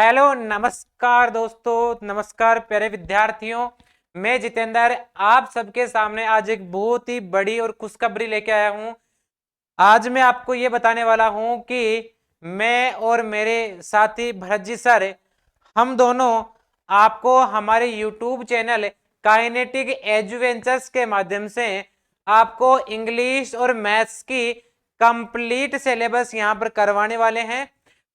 Hello नमस्कार दोस्तों, नमस्कार प्यारे विद्यार्थियों। मैं जितेंद्र आप सबके सामने आज एक बहुत ही बड़ी और खुशखबरी लेके आया हूं। आज मैं आपको ये बताने वाला हूं कि मैं और मेरे साथी भरत जी सर, हम दोनों आपको हमारे YouTube चैनल काइनेटिक एजुवेंचर्स के माध्यम से आपको इंग्लिश और मैथ्स की कंप्लीट सिलेबस यहां पर करवाने वाले हैं।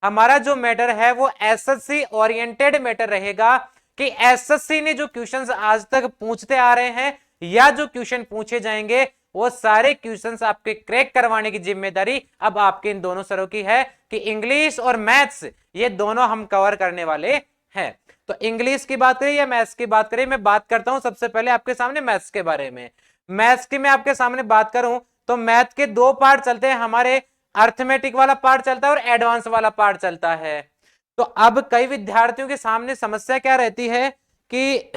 हमारा जो मैटर है वो एसएससी ओरिएंटेड मैटर रहेगा कि एसएससी ने जो क्वेश्चंस आज तक पूछते आ रहे हैं या जो क्वेश्चन पूछे जाएंगे वो सारे क्वेश्चंस आपके क्रैक करवाने की जिम्मेदारी अब आपके इन दोनों सरों की है कि इंग्लिश और मैथ्स ये दोनों हम कवर करने वाले हैं। तो इंग्लिश की बात करें या मैथ्स की बात करें, मैं बात करता हूं सबसे पहले आपके सामने मैथ्स के बारे में। मैथ्स की मैं आपके सामने बात करूं तो मैथ के दो पार्ट चलते हैं हमारे, अर्थमेटिक वाला पार्ट चलता है और एडवांस वाला पार्ट चलता है। तो अब कई विद्यार्थियों के सामने समस्या क्या रहती है कि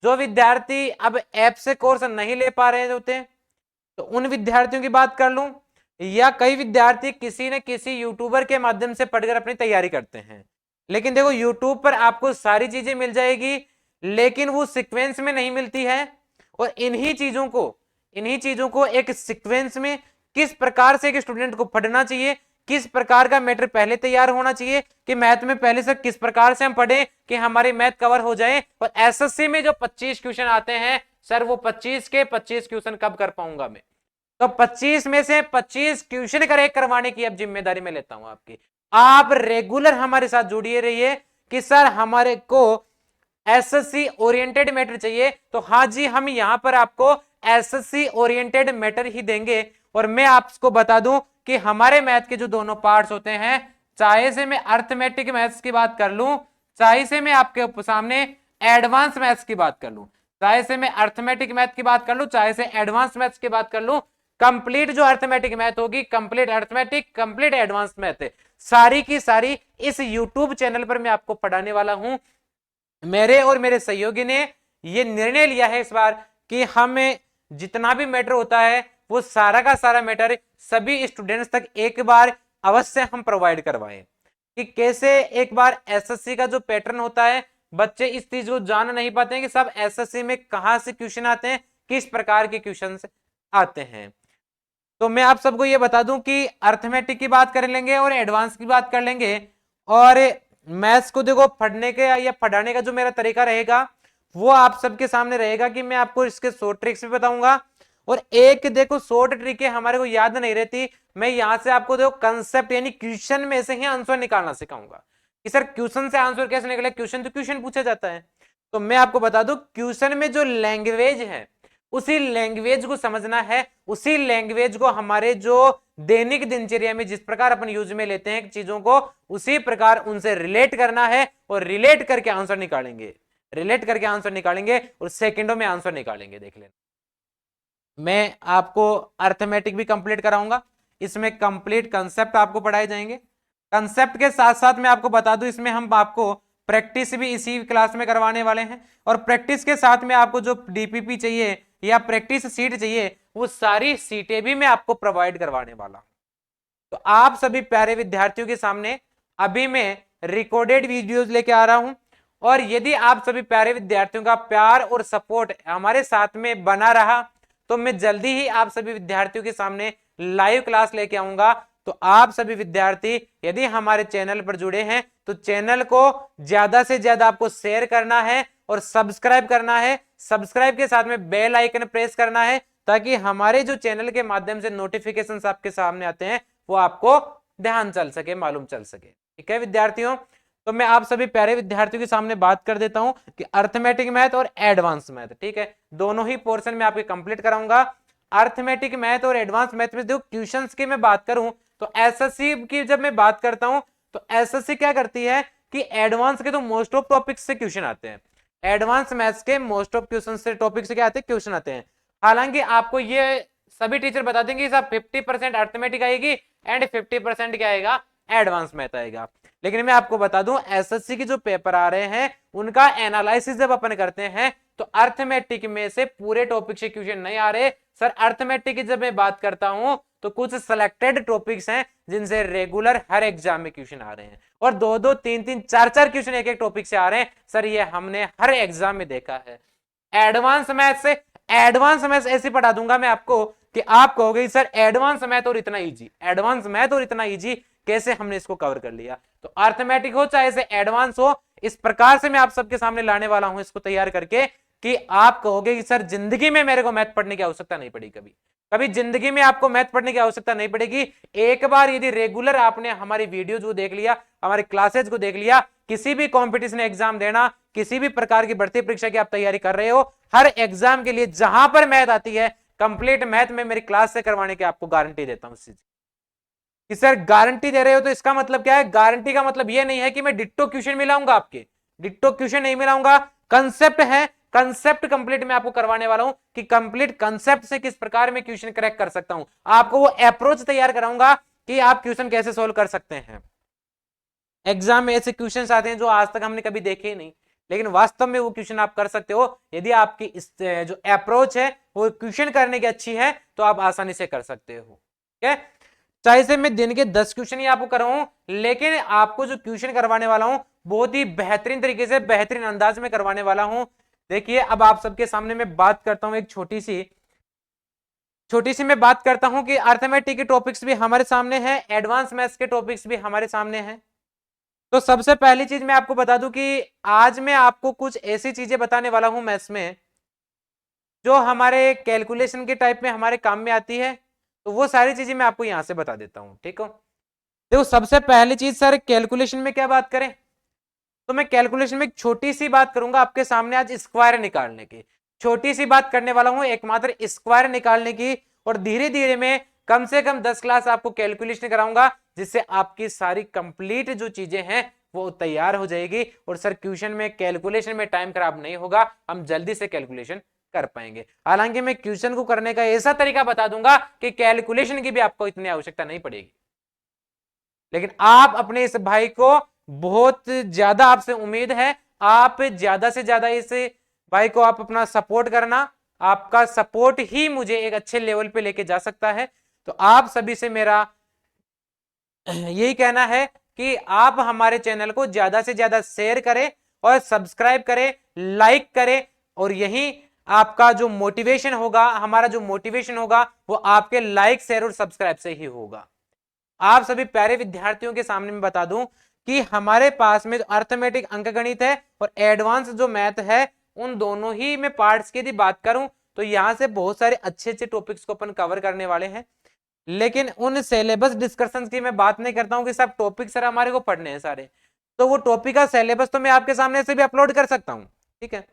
जो विद्यार्थी अब ऐप से कोर्स नहीं ले पा रहे होते तो उन विद्यार्थियों की बात कर लूं, या कई विद्यार्थी किसी न किसी यूट्यूबर के माध्यम से पढ़कर अपनी तैयारी करते हैं। लेकिन देखो यूट्यूब पर आपको सारी चीजें मिल जाएगी लेकिन वो सीक्वेंस में नहीं मिलती है। और इन्हीं चीजों को एक सीक्वेंस में किस प्रकार से एक स्टूडेंट को पढ़ना चाहिए, किस प्रकार का मैटर पहले तैयार होना चाहिए कि मैथ में पहले से किस प्रकार से हम पढ़ें कि हमारी मैथ कवर हो जाए। और एसएससी में जो 25 क्वेश्चन आते हैं सर, वो 25 के 25 क्वेश्चन कब कर पाऊंगा मैं? तो 25 में से 25 क्वेश्चन करेक्ट करवाने की अब जिम्मेदारी मैं लेता हूं आपकी। आप रेगुलर हमारे साथ जुड़िए रहिए कि सर हमारे को एसएससी ओरिएंटेड मैटर चाहिए। तो हाँ जी, हम यहां पर आपको एसएससी ओरिएंटेड मैटर ही देंगे। और मैं आपको बता दूं कि हमारे मैथ के जो दोनों पार्ट्स होते हैं, चाहे से मैं अर्थमेटिक मैथ्स की बात कर लूं, चाहे से मैं आपके सामने एडवांस मैथ्स की बात कर लूं, चाहे से मैं अर्थमेटिक मैथ की बात कर लूं, चाहे से एडवांस मैथ्स की बात कर लूं, कंप्लीट जो अर्थमेटिक मैथ होगी, complete arithmetic, complete advance math, सारी की सारी इस यूट्यूब चैनल पर मैं आपको पढ़ाने वाला हूं। मेरे और मेरे सहयोगी ने यह निर्णय लिया है इस बार कि हमें जितना भी मैटर होता है वो सारा का सारा मैटर सभी स्टूडेंट्स तक एक बार अवश्य हम प्रोवाइड करवाएं कि कैसे एक बार एसएससी का जो पैटर्न होता है, बच्चे इस चीज को जान नहीं पाते हैं कि सब एसएससी में कहां से क्वेश्चन आते हैं, किस प्रकार के क्वेश्चन आते हैं। तो मैं आप सबको ये बता दूं कि अर्थमेटिक की बात कर लेंगे और एडवांस की बात कर लेंगे। और मैथ्स को देखो पढ़ने के या पढ़ाने का जो मेरा तरीका रहेगा वो आप सबके सामने रहेगा कि मैं आपको इसके शॉर्ट ट्रिक्स भी बताऊंगा। और एक देखो शॉर्ट ट्रिक है हमारे को याद नहीं रहती, मैं यहां से आपको देखो कंसेप्ट यानी क्वेश्चन में से ही आंसर निकालना सिखाऊंगा कि सर क्वेश्चन से आंसर कैसे निकले। क्वेश्चन तो क्वेश्चन पूछा जाता है, तो मैं आपको बता दूं क्वेश्चन में जो लैंग्वेज है उसी लैंग्वेज को समझना है, उसी लैंग्वेज को हमारे जो दैनिक दिनचर्या में जिस प्रकार अपन यूज में लेते हैं चीजों को, उसी प्रकार उनसे रिलेट करना है और रिलेट करके आंसर निकालेंगे, रिलेट करके आंसर निकालेंगे और सेकंडों में आंसर निकालेंगे। देख लेना, मैं आपको अर्थमेटिक भी कंप्लीट कराऊंगा, इसमें कंप्लीट कंसेप्ट आपको पढ़ाए जाएंगे। कंसेप्ट के साथ साथ मैं आपको बता दूं इसमें हम आपको प्रैक्टिस भी इसी क्लास में करवाने वाले हैं। और प्रैक्टिस के साथ में आपको जो डीपीपी चाहिए या प्रैक्टिस सीट चाहिए वो सारी सीटें भी मैं आपको प्रोवाइड करवाने वाला हूं। तो आप सभी प्यारे विद्यार्थियों के सामने अभी मैं रिकॉर्डेड वीडियोस लेके आ रहा हूं। और यदि आप सभी प्यारे विद्यार्थियों का प्यार और सपोर्ट हमारे साथ में बना रहा तो मैं जल्दी ही आप सभी विद्यार्थियों के सामने लाइव क्लास लेके आऊंगा। तो आप सभी विद्यार्थी यदि हमारे चैनल पर जुड़े हैं तो चैनल को ज्यादा से ज्यादा आपको शेयर करना है और सब्सक्राइब करना है। सब्सक्राइब के साथ में बेल आइकन प्रेस करना है ताकि हमारे जो चैनल के माध्यम से नोटिफिकेशंस आपके सामने आते हैं वो आपको ध्यान चल सके, मालूम चल सके। ठीक है विद्यार्थियों, तो मैं आप सभी प्यारे विद्यार्थियों के सामने बात कर देता हूं कि अर्थमेटिक मैथ और एडवांस मैथ, ठीक है, दोनों ही पोर्शन में आपके कंप्लीट कराऊंगा। अर्थमेटिक मैथ और एडवांस मैथ में जो क्वेश्चंस की मैं बात करूं तो एसएससी की जब मैं बात करता हूं तो एसएससी क्या करती है कि एडवांस के तो मोस्ट ऑफ टॉपिक्स से क्वेश्चन आते हैं, एडवांस मैथ्स के मोस्ट ऑफ क्वेश्चन से टॉपिक से क्या आते हैं, क्वेश्चन आते हैं। हालांकि आपको ये सभी टीचर बता देंगे सब 50% अर्थमेटिक आएगी एंड 50% क्या आएगा, एडवांस मैथ आएगा। लेकिन मैं आपको बता दूं एसएससी के जो पेपर आ रहे हैं उनका एनालिसिस जब अपन करते हैं तो अर्थमेटिक में से पूरे टॉपिक से क्वेश्चन नहीं आ रहे। सर अर्थमेटिक की जब मैं बात करता हूं तो कुछ सिलेक्टेड टॉपिक्स हैं जिनसे रेगुलर हर एग्जाम में क्वेश्चन आ रहे हैं, और 2-2 3-3 4-4 क्वेश्चन एक एक टॉपिक से आ रहे हैं सर, ये हमने हर एग्जाम में देखा है। एडवांस मैथ्स ऐसे पढ़ा दूंगा मैं आपको कि आप कहोगे सर एडवांस मैथ और इतना इजी, एडवांस मैथ और इतना इजी कैसे हमने इसको कवर कर लिया। तो अर्थमेटिक हो चाहे से एडवांस हो, इस प्रकार से मैं आप सबके सामने लाने वाला हूं इसको तैयार करके कि आप कहोगे कि सर जिंदगी में मेरे को मैथ पढ़ने की आवश्यकता नहीं पड़ी, कभी कभी जिंदगी में आपको मैथ पढ़ने की आवश्यकता नहीं पड़ेगी। एक बार यदि रेगुलर आपने हमारी वीडियोज को देख लिया, हमारी क्लासेज को देख लिया, किसी भी कॉम्पिटिशन एग्जाम देना, किसी भी प्रकार की भर्ती परीक्षा की आप तैयारी कर रहे हो, हर एग्जाम के लिए जहां पर मैथ आती है कंप्लीट मैथ में मेरी क्लास से करवाने की आपको गारंटी देता हूं। कि सर गारंटी दे रहे हो तो इसका मतलब क्या है? गारंटी का मतलब यह नहीं है कि मैं डिट्टो क्वेश्चन मिलाऊंगा, आपके डिट्टो क्वेश्चन नहीं मिलाऊंगा, कंसेप्ट है, कंसेप्ट कंप्लीट मैं आपको करवाने वाला हूं कि कंप्लीट कंसेप्ट से किस प्रकार में क्वेश्चन क्रैक कर सकता हूं। आपको वो अप्रोच तैयार कराऊंगा कि आप क्वेश्चन कैसे सोल्व कर सकते हैं। एग्जाम में ऐसे क्वेश्चंस आते हैं जो आज तक हमने कभी देखे ही नहीं, लेकिन वास्तव में वो क्वेश्चन आप कर सकते हो यदि आपकी इस जो अप्रोच है वो क्वेश्चन करने की अच्छी है तो आप आसानी से कर सकते हो। ठीक है, चाहे से मैं दिन के 10 क्वेश्चन ही आपको करवाऊं, लेकिन आपको जो क्वेश्चन करवाने वाला हूं बहुत ही बेहतरीन तरीके से बेहतरीन अंदाज में करवाने वाला हूं। देखिए अब आप सबके सामने मैं बात करता हूं, एक छोटी सी मैं बात करता हूं कि अर्थमेटिक के टॉपिक्स भी हमारे सामने हैं, एडवांस मैथ्स के टॉपिक्स भी हमारे सामने हैं। तो सबसे पहली चीज मैं आपको बता दूं कि आज मैं आपको कुछ ऐसी चीजें बताने वाला हूं मैथ्स में जो हमारे कैलकुलेशन के टाइप में हमारे काम में आती है, तो वो सारी चीजें मैं आपको यहां से बता देता हूं। ठीक हो, देखो सबसे पहली चीज सर कैलकुलेशन में क्या बात करें, तो मैं कैलकुलेशन में एक छोटी सी बात करूंगा आपके सामने आज, स्क्वायर निकालने की छोटी सी बात करने वाला हूं, एकमात्र स्क्वायर निकालने की। और धीरे धीरे में कम से कम 10 क्लास आपको कैलकुलेशन कराऊंगा जिससे आपकी सारी कंप्लीट जो चीजें हैं वो तैयार हो जाएगी। और सर क्वेश्चन में कैलकुलेशन में टाइम खराब नहीं होगा, हम जल्दी से कैलकुलेशन कर पाएंगे। हालांकि मैं क्वेश्चन को करने का ऐसा तरीका बता दूंगा कि कैलकुलेशन की भी आपको इतनी आवश्यकता नहीं पड़ेगी। लेकिन आप अपने इस भाई को बहुत ज्यादा आपसे उम्मीद है, आप ज्यादा से ज्यादा इस भाई को आप अपना सपोर्ट करना, आपका सपोर्ट ही मुझे एक अच्छे लेवल पे लेके जा सकता है। तो आप सभी से मेरा यही कहना है कि आप हमारे चैनल को ज्यादा से ज्यादा शेयर करें और सब्सक्राइब करें, लाइक करें, और यही आपका जो मोटिवेशन होगा, हमारा जो मोटिवेशन होगा वो आपके लाइक शेयर और सब्सक्राइब से ही होगा। आप सभी प्यारे विद्यार्थियों के सामने में बता दूं कि हमारे पास में जो अर्थमेटिक अंकगणित है और एडवांस जो मैथ है, उन दोनों ही में पार्ट्स की यदि बात करूं तो यहां से बहुत सारे अच्छे अच्छे टॉपिक्स को अपन कवर करने वाले हैं। लेकिन उन सिलेबस डिस्कशंस की मैं बात नहीं करता हूं कि सब टॉपिक सर हमारे को पढ़ने हैं सारे, तो वो टॉपिक का सिलेबस तो मैं आपके सामने से भी अपलोड कर सकता हूं। ठीक है,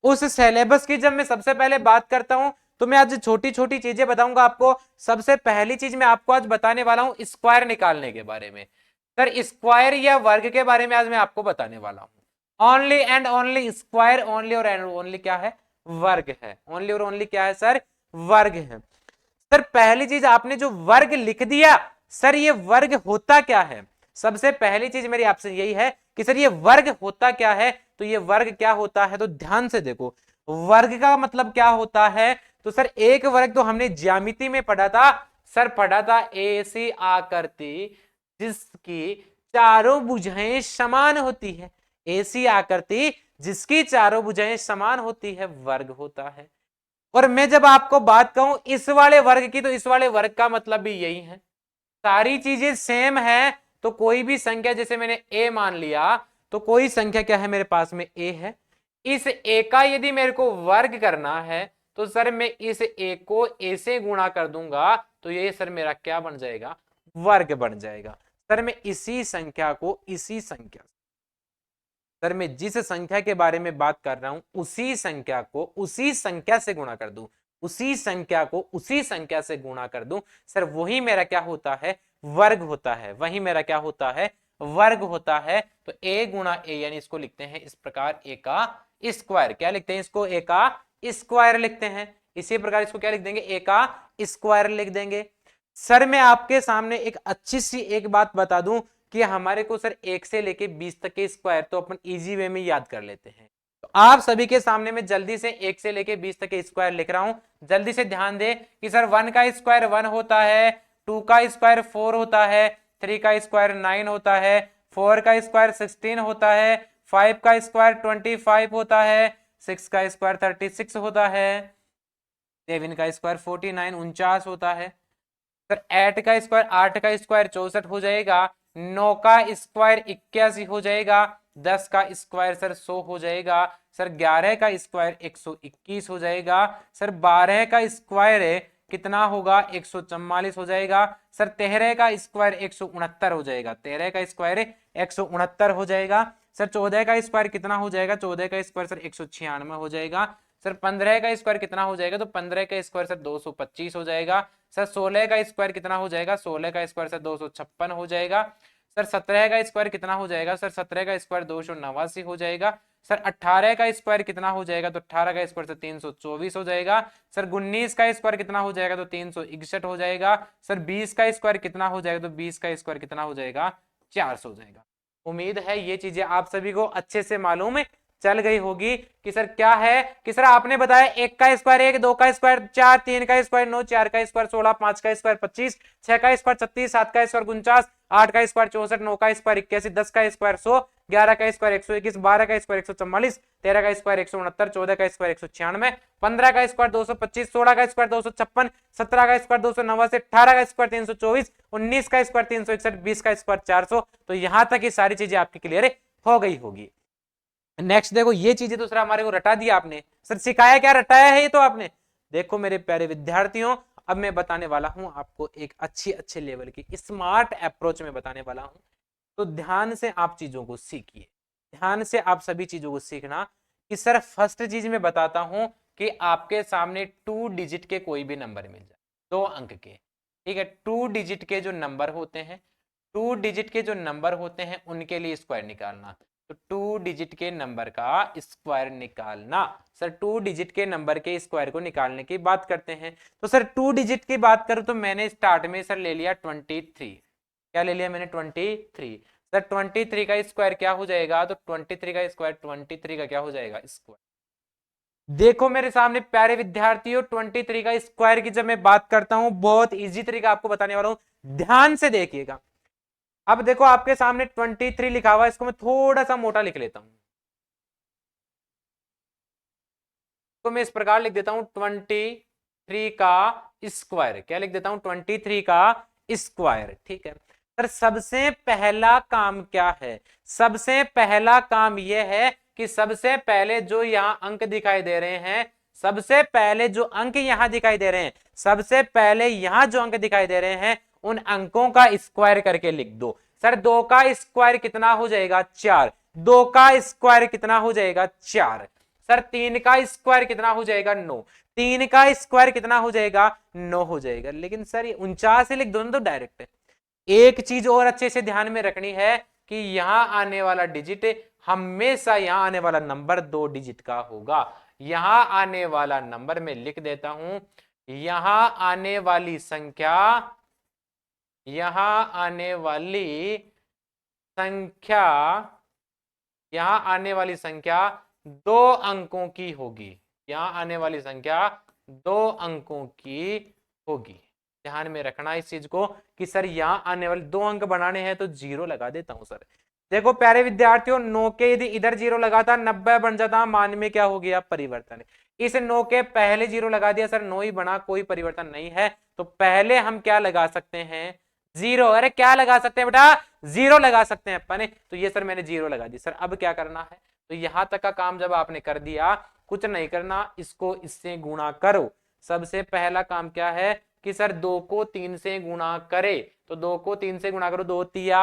उस सिलेबस की जब मैं सबसे पहले बात करता हूं तो मैं आज छोटी छोटी चीजें बताऊंगा आपको। सबसे पहली चीज मैं आपको आज बताने वाला हूं स्क्वायर निकालने के बारे में। सर स्क्वायर या वर्ग के बारे में आज मैं आपको बताने वाला हूं। Only and only square, only और ओनली क्या है? वर्ग है। ओनली और ओनली क्या है सर? वर्ग है। सर पहली चीज आपने जो वर्ग लिख दिया, सर ये वर्ग होता क्या है? सबसे पहली चीज मेरी आपसे यही है कि सर ये वर्ग होता क्या है। तो ये वर्ग क्या होता है तो ध्यान से देखो, वर्ग का मतलब क्या होता है। तो सर एक वर्ग तो हमने ज्यामिति में पढ़ा था, सर पढ़ा था ऐसी आकृति जिसकी चारों भुजाएं समान होती है। ऐसी आकृति जिसकी चारों भुजाएं समान होती है वर्ग होता है। और मैं जब आपको बात कहूं इस वाले वर्ग की, तो इस वाले वर्ग का मतलब भी यही है, सारी चीजें सेम है। तो कोई भी संख्या, जैसे मैंने a मान लिया, तो कोई संख्या क्या है मेरे पास में a है, इस a का यदि मेरे को वर्ग करना है तो सर मैं इस a को a से गुणा कर दूंगा, तो ये सर मेरा क्या बन जाएगा? वर्ग बन जाएगा। सर मैं इसी संख्या को इसी संख्या, सर मैं जिस संख्या के बारे में बात कर रहा हूं उसी संख्या को उसी संख्या से गुणा कर दूं, उसी संख्या को उसी संख्या से गुणा कर दूं, सर वही मेरा क्या होता है? वर्ग होता है। वही मेरा क्या होता है? वर्ग होता है। तो a गुणा a, यानी इसको लिखते हैं इस प्रकार a का स्क्वायर। क्या लिखते हैं इसको? a का स्क्वायर लिखते हैं। इसी प्रकार इसको क्या लिख देंगे? a का स्क्वायर लिख देंगे। सर मैं आपके सामने एक अच्छी सी एक बात बता दूं कि हमारे को सर 1 से लेके 20 तक के स्क्वायर तो अपन इजी वे में याद कर लेते हैं। तो आप सभी के सामने में जल्दी से 1 से लेके 20 तक के स्क्वायर लिख रहा हूं, जल्दी से ध्यान दे कि सर 1 का स्क्वायर 1 होता है, 2 का स्क्वायर 4 होता है, 3 का स्क्वायर 9 होता है, 4 का स्क्वायर 16 होता है, 5 का स्क्वायर 25 होता है, 6 का स्क्वायर 36 होता है, 7 का स्क्वायर 49 49 होता है। सर 8 का स्क्वायर 8 का स्क्वायर 64 हो जाएगा, 9 का स्क्वायर 81 हो जाएगा, 10 का स्क्वायर सर 100 हो जाएगा, सर 11 का स्क्वायर 121 हो जाएगा, सर 12 का स्क्वायर कितना होगा 144 हो जाएगा, सर 13 का स्क्वायर 169 हो जाएगा, 13 का स्क्वायर 169 हो जाएगा, सर 14 का स्क्वायर कितना हो जाएगा, 14 का स्क्वायर सर 196 हो जाएगा, सर 15 का स्क्वायर कितना हो जाएगा, तो 15 का स्क्वायर सर 225 हो जाएगा, सर 16 का स्क्वायर कितना हो जाएगा, 16 का स्क्वायर सर 256 हो जाएगा, सर 17 का स्क्वायर कितना हो जाएगा, सर 17 का स्क्वायर 289 हो जाएगा, सर 18 का स्क्वायर कितना हो जाएगा, तो 18 का स्क्वायर सर 324 हो जाएगा, सर 19 का स्क्वायर कितना हो जाएगा, तो 361 हो जाएगा, सर 20 का स्क्वायर कितना हो जाएगा, तो 20 का स्क्वायर कितना हो जाएगा 400 हो जाएगा। उम्मीद है ये चीजें आप सभी को अच्छे से मालूम है चल गई होगी कि सर क्या है कि सर आपने बताया 1 का स्क्वायर 1, 2 का स्क्वायर 4, 3 का स्क्वायर 9, 4 का स्क्वायर 16, 5 का स्क्वायर 25, 6 का स्क्वायर 36, 7 का स्क्वायर 49, 8 का स्क्वायर 64, 9 का स्क्वायर 81, 10 का स्क्वायर 100, 11 का स्क्वायर 121, 12 का स्क्वायर 144, 13 का स्क्वायर 169, 14 का स्क्वायर 196, 15 का स्क्वायर 225, 16 का स्क्वायर 256, 17 का स्क्वायर 289, 18 का स्क्वायर 324, 19 का स्क्वायर 361, 20 का स्क्वायर 400। तो यहां तक ये सारी चीजें आपकी क्लियर हो गई होगी। नेक्स्ट देखो ये चीजें तो सर हमारे को रटा दिया आपने, सर सिखाया क्या, रटाया है ये तो आपने। देखो मेरे प्यारे विद्यार्थियों, अब मैं बताने वाला हूं आपको एक अच्छे लेवल की स्मार्ट अप्रोच में बताने वाला हूं, तो ध्यान से आप चीजों को सीखिए, ध्यान से आप सभी चीजों को सीखना कि सर फर्स्ट चीज मैं बताता हूं कि आपके सामने 2 डिजिट के कोई भी नंबर मिल जाए, 2 अंक के, ठीक है, 2 डिजिट के जो नंबर होते हैं, 2 डिजिट के जो नंबर होते हैं उनके लिए स्क्वायर निकालना। तो 2 डिजिट के नंबर का स्क्वायर निकालना, सर 2 डिजिट के नंबर के स्क्वायर को निकालने की बात करते हैं। तो सर 2 डिजिट की बात करूं तो मैंने स्टार्ट में सर ले लिया 23, क्या ले लिया मैंने 23, सर 23 का स्क्वायर क्या हो जाएगा, तो 23 का स्क्वायर 23 का क्या हो जाएगा स्क्वायर। देखो मेरे सामने प्यारे विद्यार्थियों 23 का स्क्वायर की जब मैं बात करता हूं बहुत इजी तरीका आपको बताने वाला हूं, ध्यान से देखिएगा। अब देखो आपके सामने 23 लिखा हुआ है, इसको मैं थोड़ा सा मोटा लिख लेता हूं, तो मैं इस प्रकार लिख देता हूं 23 का स्क्वायर, क्या लिख देता हूं 23 का स्क्वायर, ठीक है। सर सबसे पहला काम क्या है, सबसे पहला काम यह है कि सबसे पहले जो यहां अंक दिखाई दे रहे हैं, सबसे पहले जो अंक यहां दिखाई दे रहे हैं, सबसे पहले यहां जो अंक दिखाई दे रहे हैं उन अंकों का स्क्वायर करके लिख दो। सर 2 का स्क्वायर कितना हो जाएगा 4, 2 का स्क्वायर कितना हो जाएगा 4, सर 3 का स्क्वायर कितना हो जाएगा 9, 3 का स्क्वायर कितना हो जाएगा 9 हो जाएगा। लेकिन सर ये 49 लिख दो ना तो डायरेक्ट है। एक चीज और अच्छे से ध्यान में रखनी है कि यहां आने वाला डिजिट हमेशा, यहां आने वाला नंबर 2 डिजिट का होगा। यहां आने वाला नंबर मैं लिख देता हूं, यहां आने वाली संख्या, यहां आने वाली संख्या, यहां आने वाली संख्या 2 अंकों की होगी, यहां आने वाली संख्या 2 अंकों की होगी। ध्यान में रखना इस चीज को कि सर यहां आने वाले 2 अंक बनाने हैं तो 0 लगा देता हूं सर। देखो प्यारे विद्यार्थियों 9 के यदि इधर 0 लगाता 90 बन जाता, मान में क्या हो गया परिवर्तन, इस 9 के पहले 0 लगा दिया सर 9 ही बना, कोई परिवर्तन नहीं है। तो पहले हम क्या लगा सकते हैं 0, अरे क्या लगा सकते हैं बेटा 0 लगा सकते हैं अपन, तो ये सर मैंने 0 लगा दी। सर अब क्या करना है, तो यहां तक का काम जब आपने कर दिया कुछ नहीं करना, इसको इससे गुणा करो। सबसे पहला काम क्या है कि सर 2 को 3 से गुणा करे, तो 2 को 3 से गुणा करो, 2 तिया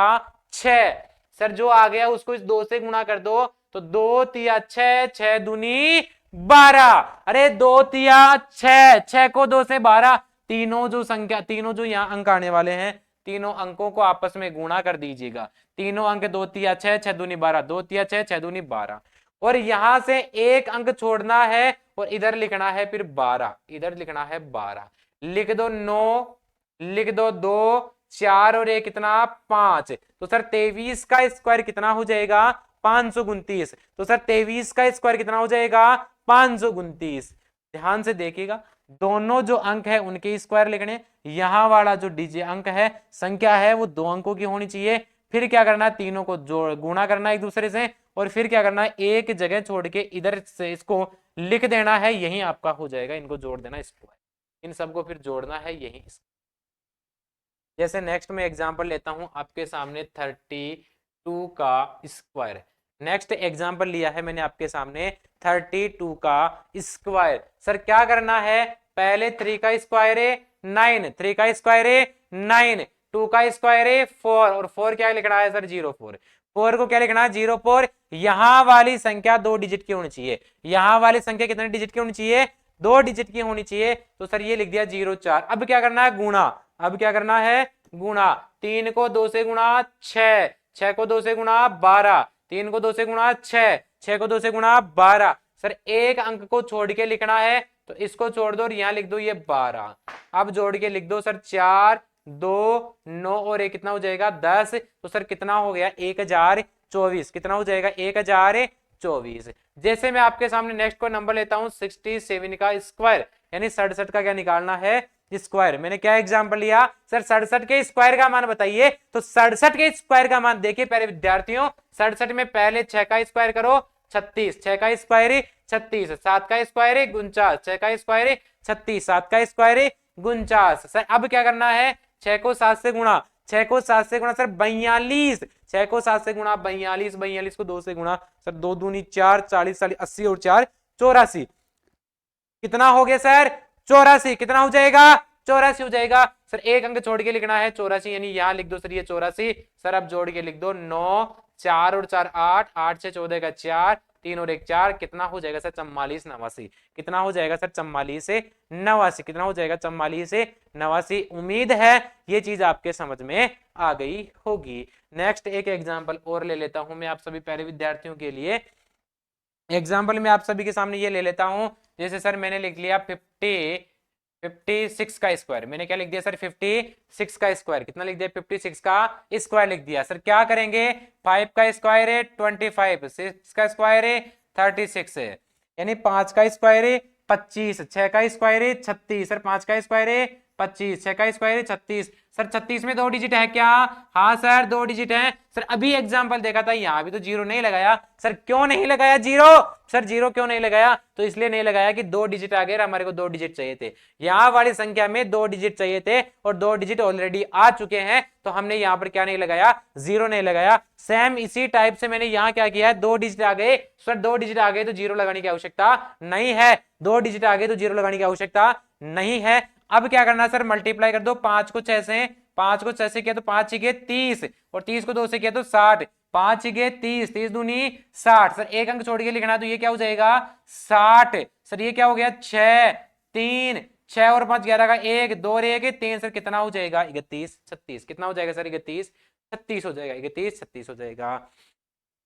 6, सर जो आ गया उसको इस 2 से गुणा कर दो, तो 2 तिया 6, 6 दूनी 12, अरे 2 तिया 6, 6 को 2 से 12, तीनों जो संख्या, तीनों जो यहाँ अंक आने वाले हैं तीनों अंकों को आपस में गुणा कर दीजिएगा। तीनों अंक 2 तिया 6, 6 दूनी 12, 2 तिया 6, 6 दूनी 12, और यहां से एक अंक छोड़ना है और इधर लिखना है फिर 12, इधर लिखना है 12, लिख दो 9, लिख दो 2, 4 और 1 कितना 5, तो सर 23 का स्क्वायर कितना हो जाएगा 529, तो सर 23 का स्क्वायर कितना हो जाएगा 529। ध्यान से देखिएगा दोनों जो अंक है उनके स्क्वायर लिखने, यहां वाला जो डीजे अंक है संख्या है वो 2 अंकों की होनी चाहिए। फिर क्या करना है, तीनों को जोड़ गुणा करना है एक दूसरे से, और फिर क्या करना है, एक जगह छोड़ के इधर से इसको लिख देना है, यही आपका हो जाएगा। इनको जोड़ देना स्क्वायर, इन सबको फिर जोड़ना है यही। जैसे नेक्स्ट में एग्जांपल लेता हूं आपके सामने 32 का स्क्वायर। नेक्स्ट एग्जांपल लिया है मैंने आपके सामने 32 का स्क्वायर। सर क्या करना है, पहले 3 का स्क्वायर है 9, 3 का स्क्वायर है 9, 2 का स्क्वायर है 4, और 4 क्या लिखना है सर 04, 4 को क्या लिखना है 04। यहां वाली संख्या 2 डिजिट की होनी चाहिए, यहां वाली संख्या कितने डिजिट की होनी चाहिए, 2 डिजिट की होनी चाहिए। तो सर ये लिख दिया 04। अब क्या करना है, गुणा, अब क्या करना है गुणा, 3 को 2 से गुणा 6, 6 को 2 से गुणा 12, 3 को 2 से गुणा 6, 6 को 2 से गुणा 12। सर एक अंक को छोड़ के लिखना है, तो इसको छोड़ दो और यहां लिख दो ये 12। अब जोड़ के लिख दो सर 4 2 9 और एक कितना हो जाएगा 10। तो सर कितना हो गया 1024, कितना हो जाएगा 1024। जैसे मैं आपके सामने नेक्स्ट को नंबर लेता हूं 67 का स्क्वायर, यानी 67 का क्या निकालना है स्क्वायर। मैंने क्या एग्जांपल लिया सर 67 के स्क्वायर का मान बताइए, तो 67 के स्क्वायर का मान देखिए पहले विद्यार्थियों, 67 में पहले 6 का स्क्वायर करो 36, 6 का स्क्वायर 36, 7 का स्क्वायर 49, 6 का स्क्वायर 36, 7 का स्क्वायर 49। सर अब क्या करना है, 6 को 7 से गुणा, 6 को 7 से गुणा सर 42, 6 को 7 से गुणा 42, 42 को 2 से गुणा सर 2 दूनी 4, 40 40 80 और 4 84, कितना हो गया सर 84, कितना हो जाएगा 84 हो जाएगा। सर एक अंक छोड़ के लिखना है 84, यानी यहां लिख दो सर ये 84। सर अब जोड़ के लिख दो 9, 4 और 4 8, 8 से 14 का 4, 3 और 1 4, कितना हो जाएगा सर 44 89, कितना हो जाएगा सर 44 से 89, कितना हो जाएगा 44 से 89। उम्मीद है ये चीज आपके समझ में आ गई होगी। नेक्स्ट एक एग्जांपल और ले लेता हूं मैं आप सभी प्यारे विद्यार्थियों के लिए। एग्जाम्पल में आप सभी के सामने ये ले लेता हूं, जैसे सर मैंने लिख लिया 56 का स्क्वायर। मैंने क्या लिख दिया सर 56 का स्क्वायर, कितना लिख दिया 56 का स्क्वायर लिख दिया। सर क्या करेंगे, 5 का स्क्वायर है 25, 6 का स्क्वायर है 36 है, यानी 5 का स्क्वायर है 25, 6 का स्क्वायर है 36, सर 5 का स्क्वायर है 25, 6 का स्क्वायर है 36। सर 36 में 2 डिजिट है क्या, हाँ सर 2 डिजिट है। सर अभी एग्जांपल देखा था यहाँ भी तो जीरो नहीं लगाया, सर क्यों नहीं लगाया जीरो, सर जीरो क्यों नहीं लगाया, तो इसलिए नहीं लगाया कि 2 डिजिट आ गए, हमारे को 2 डिजिट चाहिए थे। यहाँ वाली संख्या में 2 डिजिट चाहिए थे और 2 डिजिट ऑलरेडी आ चुके हैं, तो हमने यहाँ पर क्या नहीं लगाया, जीरो नहीं लगाया। सेम इसी टाइप से मैंने यहाँ क्या किया है, 2 डिजिट आ गए, सर 2 डिजिट आ गए तो जीरो लगाने की आवश्यकता नहीं है, 2 डिजिट आ गए तो जीरो लगाने की आवश्यकता नहीं है। अब क्या करना सर, मल्टीप्लाई कर दो 5 को 6 से, 5 को 6 से किया तो 5 छीके 30 और 30 को 2 से किया तो 60, 5 छीके 30, 30 दूनी 60। सर एक अंक छोड़ के लिखना तो ये क्या हो जाएगा 60। सर ये क्या हो गया 6 3, 6 और 5 11 का 1 2 और 1 3, सर कितना हो जाएगा 31 36, कितना हो जाएगा सर 31 36 हो जाएगा, 31 36 हो जाएगा।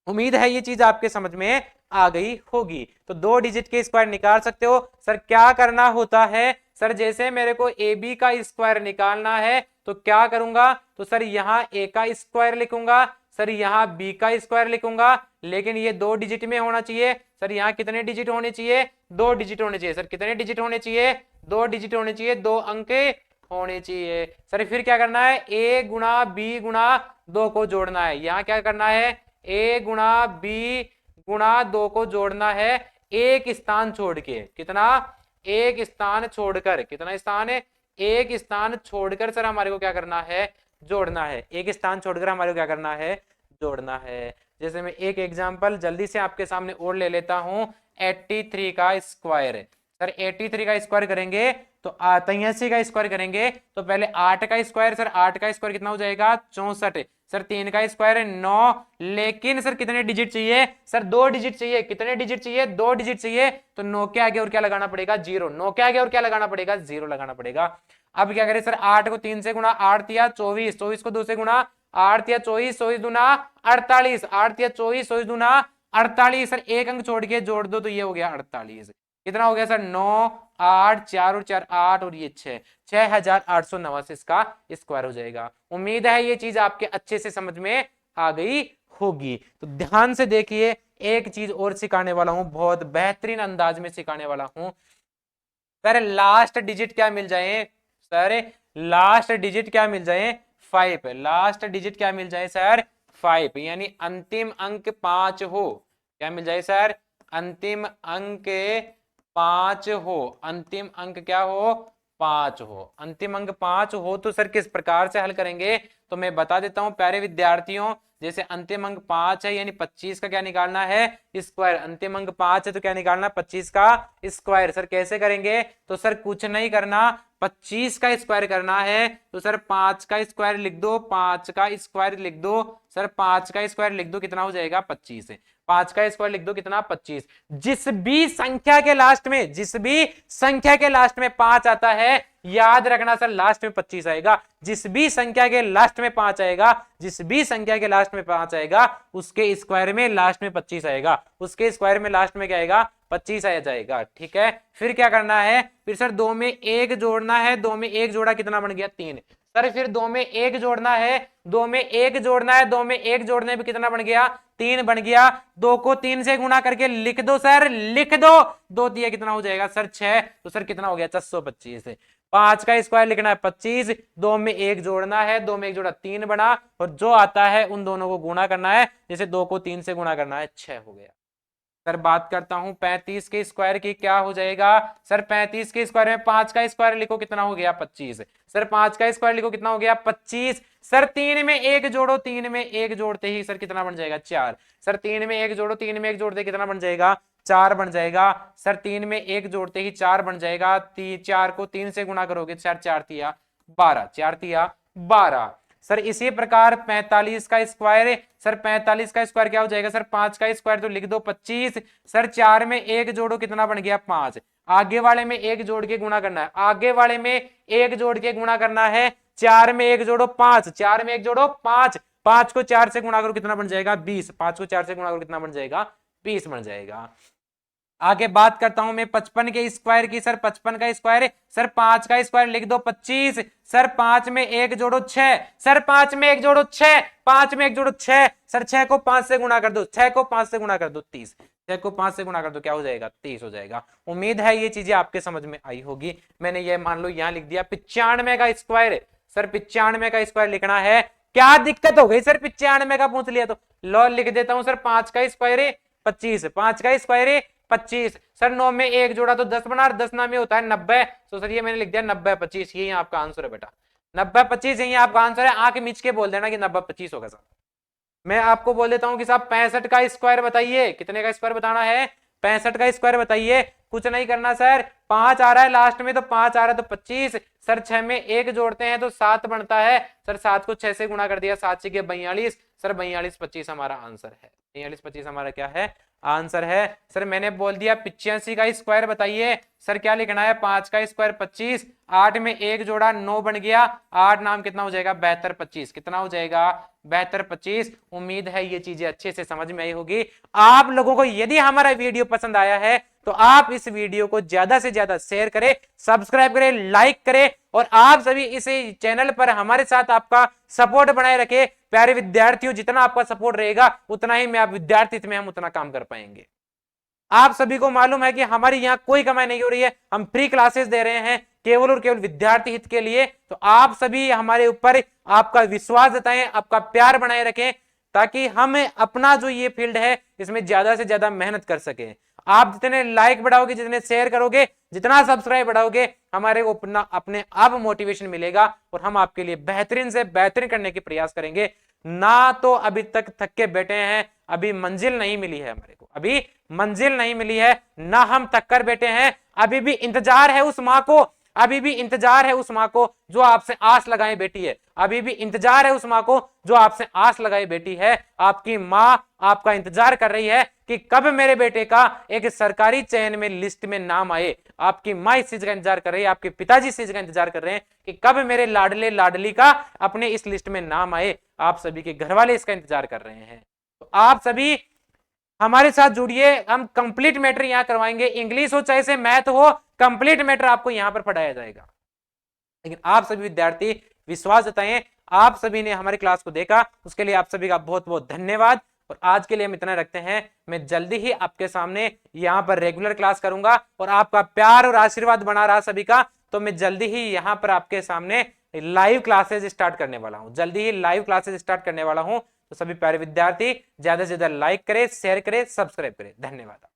उम्मीद है ये चीज आपके समझ में आ गई होगी। तो 2 डिजिट के स्क्वायर निकाल सकते हो। सर क्या करना होता है, सर जैसे मेरे को ए बी का स्क्वायर निकालना है तो क्या करूंगा, तो सर यहाँ ए का स्क्वायर लिखूंगा, सर यहाँ बी का स्क्वायर लिखूंगा, लेकिन ये 2 डिजिट में होना चाहिए। सर यहाँ कितने डिजिट होने चाहिए, 2 डिजिट होने चाहिए। सर कितने डिजिट होने चाहिए, 2 डिजिट होने चाहिए, 2 अंक होने चाहिए। सर फिर क्या करना है, ए गुणा बी गुणा 2 को जोड़ना है। यहाँ क्या करना है, ए गुणा बी गुणा 2 को जोड़ना है एक स्थान छोड़ के, कितना एक स्थान छोड़कर, कितना स्थान है एक स्थान छोड़कर सर हमारे को क्या करना है, जोड़ना है, एक स्थान छोड़कर हमारे को क्या करना है, जोड़ना है। जैसे मैं एक एग्जांपल जल्दी से आपके सामने और ले लेता हूं, 83 का स्क्वायर। सर 83 का स्क्वायर करेंगे तो 83 का स्क्वायर करेंगे तो पहले 8 का स्क्वायर, सर 8 का स्क्वायर कितना हो जाएगा 64, सर 3 का स्क्वायर है 9, लेकिन सर कितने डिजिट चाहिए, सर 2 डिजिट चाहिए। कितने डिजिट चाहिए, 2 डिजिट चाहिए, तो 9 के आगे और क्या लगाना पड़ेगा, जीरो। 9 के आगे और क्या लगाना पड़ेगा, जीरो लगाना पड़ेगा। अब क्या करें सर, 8 को 3 से गुणा 8 या 24, 24 को 2 से गुणा 8 या 24, 24 दूना 48, 8 या 24, 24 दूना 48। सर एक अंक छोड़ के जोड़ दो तो ये हो गया 48, कितना हो गया सर 9 8 4 और 4 8 और ये 6, 6889 इसका स्क्वायर हो जाएगा। उम्मीद है ये चीज आपके अच्छे से समझ में आ गई होगी। तो ध्यान से देखिए, एक चीज और सिखाने वाला हूं, बहुत बेहतरीन अंदाज में सिखाने वाला हूं। सर लास्ट डिजिट क्या मिल जाए, सर लास्ट डिजिट क्या मिल जाए, 5। लास्ट डिजिट क्या मिल जाए सर, 5, यानी अंतिम अंक 5 हो। क्या मिल जाए सर, अंतिम अंक 5 हो। अंतिम अंक क्या हो, 5 हो। अंतिम अंक 5 हो तो सर किस प्रकार से हल करेंगे, तो मैं बता देता हूं प्यारे विद्यार्थियों। जैसे अंतिम अंक 5 है, यानी 25 का क्या निकालना है, स्क्वायर। अंतिम अंक 5 है तो क्या निकालना, 25 का स्क्वायर। सर कैसे करेंगे, तो सर कुछ नहीं करना, 25 का स्क्वायर करना है तो सर 5 का स्क्वायर लिख दो, 5 का स्क्वायर लिख दो। सर 5 का स्क्वायर लिख दो, कितना हो जाएगा, 25। 5 का स्क्वायर लिख दो, कितना, 25। जिस भी संख्या के लास्ट में, जिस भी संख्या के लास्ट में 5 आता है, याद रखना सर लास्ट में 25 आएगा। जिस भी संख्या के लास्ट में 5 आएगा, जिस भी संख्या के लास्ट में 5 आएगा, उसके स्क्वायर में लास्ट में 25 आएगा। उसके स्क्वायर में लास्ट में क्या आएगा, 25 आ जाएगा। ठीक है, फिर क्या करना है, फिर सर 2 में 1 जोड़ना है। 2 में 1 जोड़ा, कितना बन गया, 3। सर फिर 2 में 1 जोड़ना है, 2 में 1 जोड़ना है, 2 में 1 जोड़ने पे कितना बन गया, 3 बन गया। 2 को 3 से गुणा करके लिख दो सर, लिख दो। 2 दिया, कितना हो जाएगा सर, 6। तो सर कितना हो गया, 425। 5 का स्क्वायर लिखना है 25, 2 में 1 जोड़ना है, 2 में 1 जोड़ा 3 बना, और जो आता है उन दोनों को गुणा करना है। जैसे 2 को 3 से गुणा करना है, 6 हो गया। सर बात करता हूं 35 के स्क्वायर की, क्या हो जाएगा सर, 35 के स्क्वायर में 5 का स्क्वायर लिखो, कितना हो गया, 25। सर 5 का स्क्वायर लिखो, कितना हो गया, 25। सर 3 में 1 जोड़ो, 3 में 1 जोड़ते ही सर कितना बन जाएगा, 4। सर 3 में 1 जोड़ो, 3 में 1 जोड़ते कितना बन जाएगा, 4 बन जाएगा। सर 3 में 1 जोड़ते ही 4 बन जाएगा। 4 को 3 से गुणा करोगे, 4 4 तिया 12, 4 तिया 12। सर इसी प्रकार 45 का स्क्वायर है। सर 45 का स्क्वायर क्या हो जाएगा, सर 5 का स्क्वायर तो लिख दो 25। सर 4 में 1 जोड़ो, कितना बन गया, 5। आगे वाले में 1 जोड़ के गुणा करना है, आगे वाले में 1 जोड़ के गुणा करना है। 4 में 1 जोड़ो 5, 4 में 1 जोड़ो 5, 5 को 4 से गुणा करो, कितना बन जाएगा, 20। 5 को 4 से गुणा करो, कितना बन जाएगा, 20 बन जाएगा। आगे बात करता हूं मैं 55 के स्क्वायर की। सर 55 का स्क्वायर है, सर 5 का स्क्वायर लिख दो 25। सर 5 में 1 जोड़ो 6, सर 5 में 1 जोड़ो 6, 5 में 1 जोड़ो 6। सर 6 को 5 से गुणा कर दो, 6 को 5 से गुणा कर दो 30, 6 को 5 से गुणा कर दो, क्या हो जाएगा, 30 हो जाएगा। उम्मीद है ये चीजें आपके समझ में आई होगी। मैंने ये मान लो यहां लिख दिया 95 का स्क्वायर। सर 95 का स्क्वायर लिखना है, क्या दिक्कत हो गई सर, 95 का पूछ लिया तो लो लिख देता हूं। सर 5 का स्क्वायर है 25, 5 का स्क्वायर है 25। सर 9 में 1 जोड़ा तो 10 बना, 10 नाम में होता है 90। तो सर ये मैंने लिख दिया 90 25, यही आपका आंसर है बेटा, 90 25 यही आपका आंसर है। आंख मिच के बोल देना कि 90 25 होगा। सर मैं आपको बोल देता हूं कि साहब 65 का स्क्वायर बताइए, कितने का स्क्वायर बताना है, 65 का स्क्वायर बताइए। कुछ नहीं करना सर, 5 आ रहा है लास्ट में तो 5 आ रहा है तो 25। सर 6 में 1 जोड़ते हैं तो 7 बनता है। सर 7 को 6 से गुणा कर दिया, 7 से 42। सर 42 25 हमारा आंसर है, 42 25 हमारा क्या है, आंसर है। सर मैंने बोल दिया 85 का स्क्वायर बताइए। सर क्या लिखना है, 5 का स्क्वायर 25, 8 में 1 जोड़ा 9 बन गया, 8 नाम कितना हो जाएगा, 72 25, कितना हो जाएगा, 72 25। उम्मीद है ये चीजें अच्छे से समझ में आई होगी आप लोगों को। यदि हमारा वीडियो पसंद आया है तो आप इस वीडियो को ज्यादा से ज्यादा शेयर करें, सब्सक्राइब करें, लाइक करें, और आप सभी इस चैनल पर हमारे साथ आपका सपोर्ट बनाए रखें। प्यारे विद्यार्थियों, जितना आपका सपोर्ट रहेगा उतना ही मैं आप विद्यार्थी में हम उतना काम कर पाएंगे। आप सभी को मालूम है कि हमारी यहाँ कोई कमाई नहीं हो रही है, हम फ्री क्लासेस दे रहे हैं केवल और केवल विद्यार्थी हित के लिए। तो आप सभी हमारे ऊपर आपका विश्वास जताएं, आपका प्यार बनाए रखें, ताकि हम अपना जो ये फील्ड है इसमें ज्यादा से ज्यादा मेहनत कर सके। आप जितने लाइक बढ़ाओगे, जितने शेयर करोगे, जितना सब्सक्राइब बढ़ाओगे, हमारे को अपना अपने आप मोटिवेशन मिलेगा और हम आपके लिए बेहतरीन से बेहतरीन करने की प्रयास करेंगे। ना तो अभी तक थक के बैठे हैं, अभी मंजिल नहीं मिली है हमारे को, अभी मंजिल नहीं मिली है, ना हम थक कर बैठे हैं, अभी भी इंतजार है उस माँ को, अभी भी इंतजार है उस माँ को जो आपसे आस लगाए बैठी है, अभी भी इंतजार है उस माँ को जो आपसे आस लगाए बैठी है। आपकी माँ आपका इंतजार कर रही है कि कब मेरे बेटे का एक सरकारी चयन में लिस्ट में नाम आए। आपकी माँ इस चीज का इंतजार कर रही है, आपके पिताजी इस चीज का इंतजार कर रहे हैं कि कब मेरे लाडले लाडली का अपने इस लिस्ट में नाम आए। आप सभी के घर वाले इसका इंतजार कर रहे हैं। तो आप सभी हमारे साथ जुड़िए, हम कंप्लीट मैटर यहां करवाएंगे, इंग्लिश हो चाहे से मैथ हो, कंप्लीट मैटर आपको यहां पर पढ़ाया जाएगा। लेकिन आप सभी विद्यार्थी विश्वास जताएं, आप सभी ने हमारी क्लास को देखा, उसके लिए आप सभी का बहुत बहुत धन्यवाद। और आज के लिए हम इतना रखते हैं। मैं जल्दी ही आपके सामने यहाँ पर रेगुलर क्लास करूंगा और आपका प्यार और आशीर्वाद बना रहा सभी का, तो मैं जल्दी ही यहाँ पर आपके सामने लाइव क्लासेस स्टार्ट करने वाला हूँ, जल्दी ही लाइव क्लासेस स्टार्ट करने वाला हूँ। तो सभी प्यारे विद्यार्थी ज्यादा से ज्यादा लाइक करें, शेयर करें, सब्सक्राइब करें। धन्यवाद।